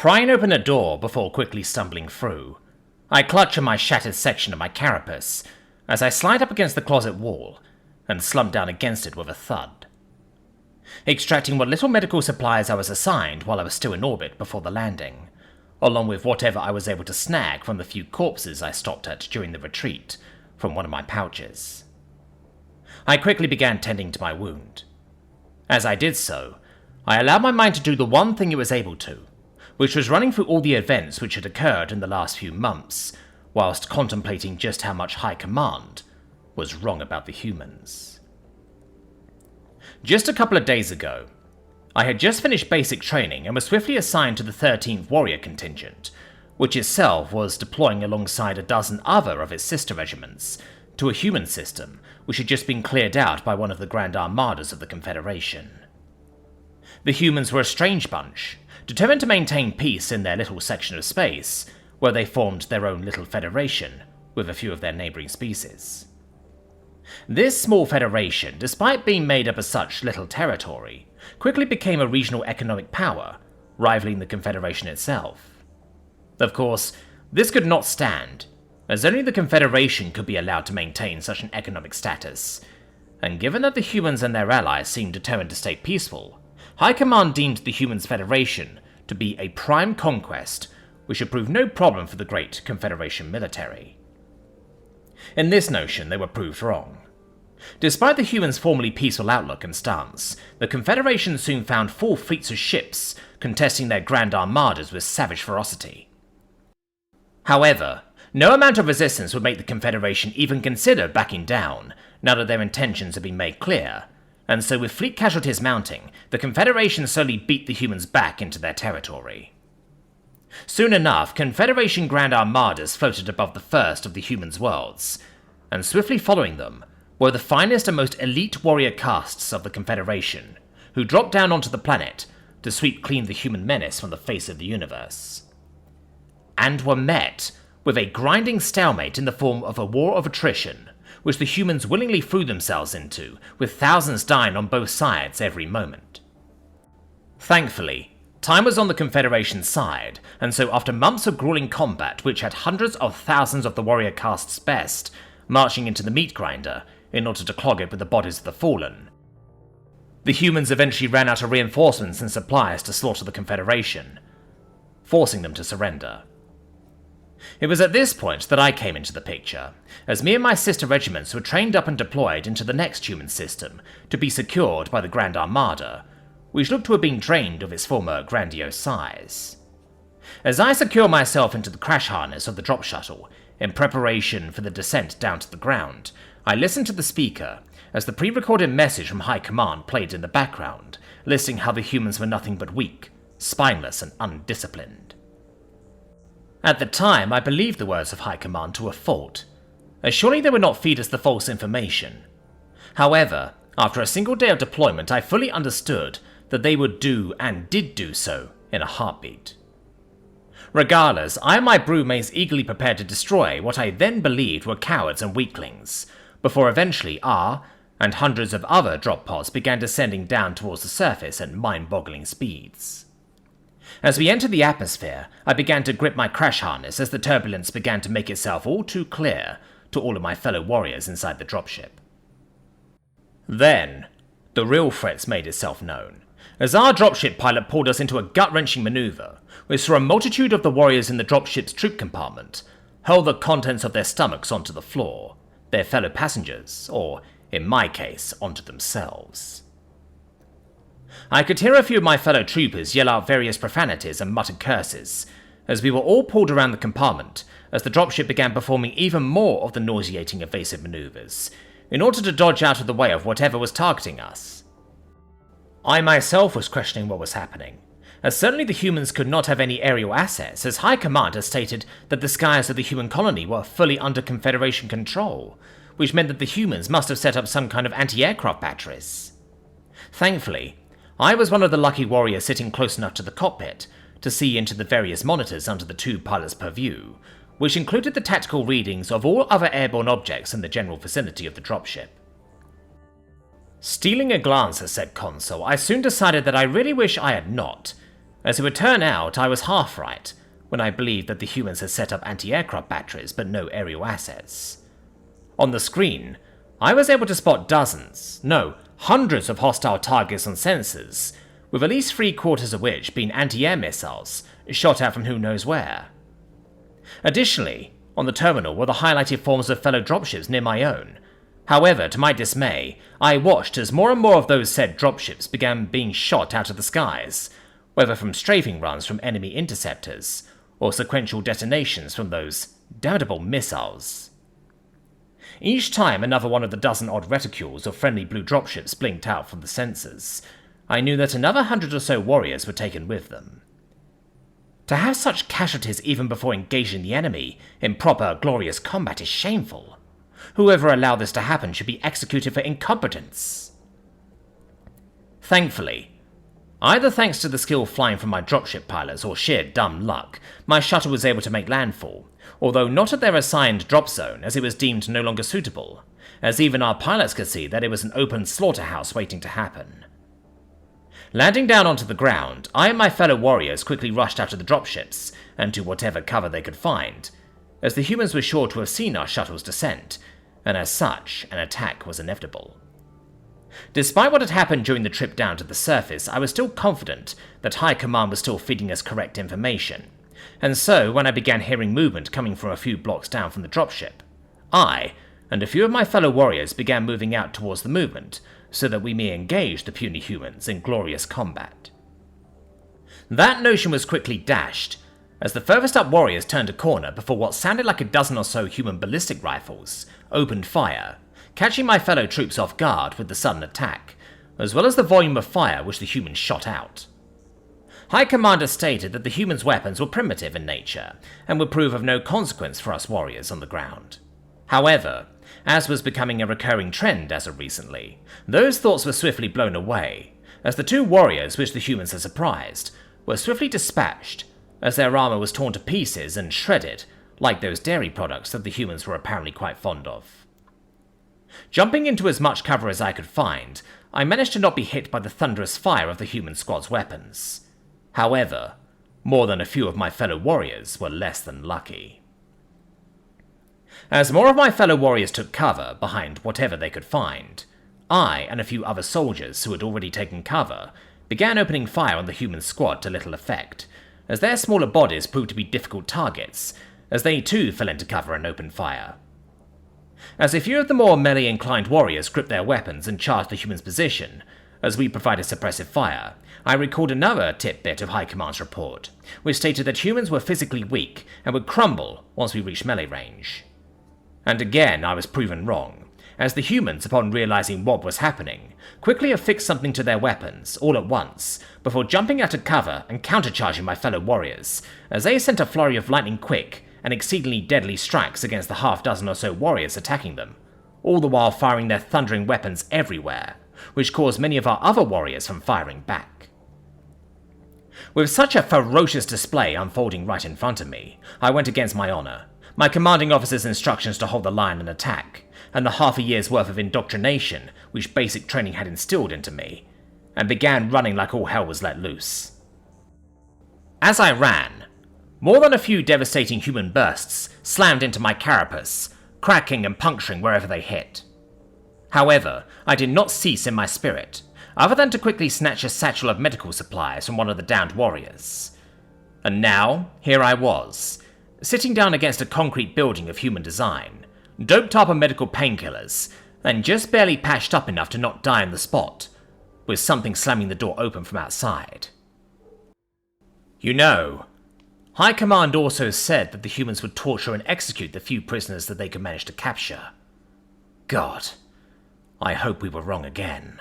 Prying open a door before quickly stumbling through, I clutch at my shattered section of my carapace as I slide up against the closet wall and slump down against it with a thud. Extracting what little medical supplies I was assigned while I was still in orbit before the landing, along with whatever I was able to snag from the few corpses I stopped at during the retreat from one of my pouches. I quickly began tending to my wound. As I did so, I allowed my mind to do the one thing it was able to, which was running through all the events which had occurred in the last few months, whilst contemplating just how much High Command was wrong about the humans. Just a couple of days ago, I had just finished basic training and was swiftly assigned to the 13th Warrior Contingent, which itself was deploying alongside a dozen other of its sister regiments to a human system which had just been cleared out by one of the Grand Armadas of the Confederation. The humans were a strange bunch, determined to maintain peace in their little section of space, where they formed their own little federation with a few of their neighbouring species. This small federation, despite being made up of such little territory, quickly became a regional economic power, rivaling the Confederation itself. Of course, this could not stand, as only the Confederation could be allowed to maintain such an economic status, and given that the humans and their allies seemed determined to stay peaceful, High Command deemed the Humans Federation to be a prime conquest which should prove no problem for the great Confederation military. In this notion, they were proved wrong. Despite the humans' formerly peaceful outlook and stance, the Confederation soon found full fleets of ships contesting their Grand Armadas with savage ferocity. However, no amount of resistance would make the Confederation even consider backing down now that their intentions had been made clear, and so with fleet casualties mounting, the Confederation slowly beat the humans back into their territory. Soon enough, Confederation Grand Armadas floated above the first of the humans' worlds, and swiftly following them were the finest and most elite warrior castes of the Confederation, who dropped down onto the planet to sweep clean the human menace from the face of the universe. And were met with a grinding stalemate in the form of a war of attrition, which the humans willingly threw themselves into, with thousands dying on both sides every moment. Thankfully, time was on the Confederation's side, and so after months of grueling combat which had hundreds of thousands of the warrior caste's best marching into the meat grinder in order to clog it with the bodies of the fallen, the humans eventually ran out of reinforcements and supplies to slaughter the Confederation, forcing them to surrender. It was at this point that I came into the picture, as me and my sister regiments were trained up and deployed into the next human system to be secured by the Grand Armada, which looked to have been drained of its former grandiose size. As I secure myself into the crash harness of the drop shuttle, in preparation for the descent down to the ground, I listened to the speaker as the pre-recorded message from High Command played in the background, listing how the humans were nothing but weak, spineless, and undisciplined. At the time, I believed the words of High Command to a fault, as surely they would not feed us the false information. However, after a single day of deployment, I fully understood that they would do and did do so in a heartbeat. Regardless, I and my brewmates eagerly prepared to destroy what I then believed were cowards and weaklings, before eventually our, and hundreds of other drop pods began descending down towards the surface at mind-boggling speeds. As we entered the atmosphere, I began to grip my crash harness as the turbulence began to make itself all too clear to all of my fellow warriors inside the dropship. Then, the real threats made itself known, as our dropship pilot pulled us into a gut-wrenching maneuver, which saw a multitude of the warriors in the dropship's troop compartment hurl the contents of their stomachs onto the floor, their fellow passengers, or, in my case, onto themselves. I could hear a few of my fellow troopers yell out various profanities and muttered curses, as we were all pulled around the compartment as the dropship began performing even more of the nauseating evasive maneuvers, in order to dodge out of the way of whatever was targeting us. I myself was questioning what was happening, as certainly the humans could not have any aerial assets, as High Command had stated that the skies of the human colony were fully under Confederation control, which meant that the humans must have set up some kind of anti-aircraft batteries. Thankfully, I was one of the lucky warriors sitting close enough to the cockpit to see into the various monitors under the two pilots' purview, which included the tactical readings of all other airborne objects in the general vicinity of the dropship. Stealing a glance at said console, I soon decided that I really wish I had not, As it would turn out, I was half right when I believed that the humans had set up anti-aircraft batteries but no aerial assets. On the screen, I was able to spot dozens, no, hundreds of hostile targets on sensors, with at least 3/4 of which being anti-air missiles shot out from who knows where. Additionally, on the terminal were the highlighted forms of fellow dropships near my own. However, to my dismay, I watched as more and more of those said dropships began being shot out of the skies, whether from strafing runs from enemy interceptors, or sequential detonations from those damnable missiles. Each time another one of the dozen-odd reticules of friendly blue dropships blinked out from the sensors, I knew that another 100 or so warriors were taken with them. To have such casualties even before engaging the enemy in proper, glorious combat is shameful. Whoever allowed this to happen should be executed for incompetence. Thankfully, either thanks to the skill flying from my dropship pilots or sheer dumb luck, my shuttle was able to make landfall, although not at their assigned drop zone as it was deemed no longer suitable, as even our pilots could see that it was an open slaughterhouse waiting to happen. Landing down onto the ground, I and my fellow warriors quickly rushed out of the dropships and to whatever cover they could find, as the humans were sure to have seen our shuttle's descent, and as such, an attack was inevitable. Despite what had happened during the trip down to the surface, I was still confident that High Command was still feeding us correct information, and so when I began hearing movement coming from a few blocks down from the dropship, I and a few of my fellow warriors began moving out towards the movement, so that we may engage the puny humans in glorious combat. That notion was quickly dashed, as the furthest up warriors turned a corner before what sounded like a dozen or so human ballistic rifles opened fire, catching my fellow troops off guard with the sudden attack, as well as the volume of fire which the humans shot out. High Commander stated that the humans' weapons were primitive in nature, and would prove of no consequence for us warriors on the ground. However, as was becoming a recurring trend as of recently, those thoughts were swiftly blown away, as the two warriors which the humans had surprised were swiftly dispatched, as their armor was torn to pieces and shredded, like those dairy products that the humans were apparently quite fond of. Jumping into as much cover as I could find, I managed to not be hit by the thunderous fire of the human squad's weapons. However, more than a few of my fellow warriors were less than lucky. As more of my fellow warriors took cover behind whatever they could find, I and a few other soldiers who had already taken cover began opening fire on the human squad to little effect, as their smaller bodies proved to be difficult targets, as they too fell into cover and opened fire. As a few of the more melee-inclined warriors gripped their weapons and charged the humans' position, as we provided suppressive fire, I recalled another tidbit of High Command's report, which stated that humans were physically weak and would crumble once we reached melee range. And again I was proven wrong, as the humans, upon realizing what was happening, quickly affixed something to their weapons, all at once, before jumping out of cover and countercharging my fellow warriors, as they sent a flurry of lightning-quick and exceedingly deadly strikes against the half-dozen or so warriors attacking them, all the while firing their thundering weapons everywhere, which caused many of our other warriors from firing back. With such a ferocious display unfolding right in front of me, I went against my honor, my commanding officer's instructions to hold the line and attack, and the half a year's worth of indoctrination which basic training had instilled into me, and began running like all hell was let loose. As I ran, more than a few devastating human bursts slammed into my carapace, cracking and puncturing wherever they hit. However, I did not cease in my spirit, other than to quickly snatch a satchel of medical supplies from one of the downed warriors. And now, here I was, sitting down against a concrete building of human design, doped up on medical painkillers, and just barely patched up enough to not die on the spot, with something slamming the door open from outside. You know, High Command also said that the humans would torture and execute the few prisoners that they could manage to capture. God, I hope we were wrong again.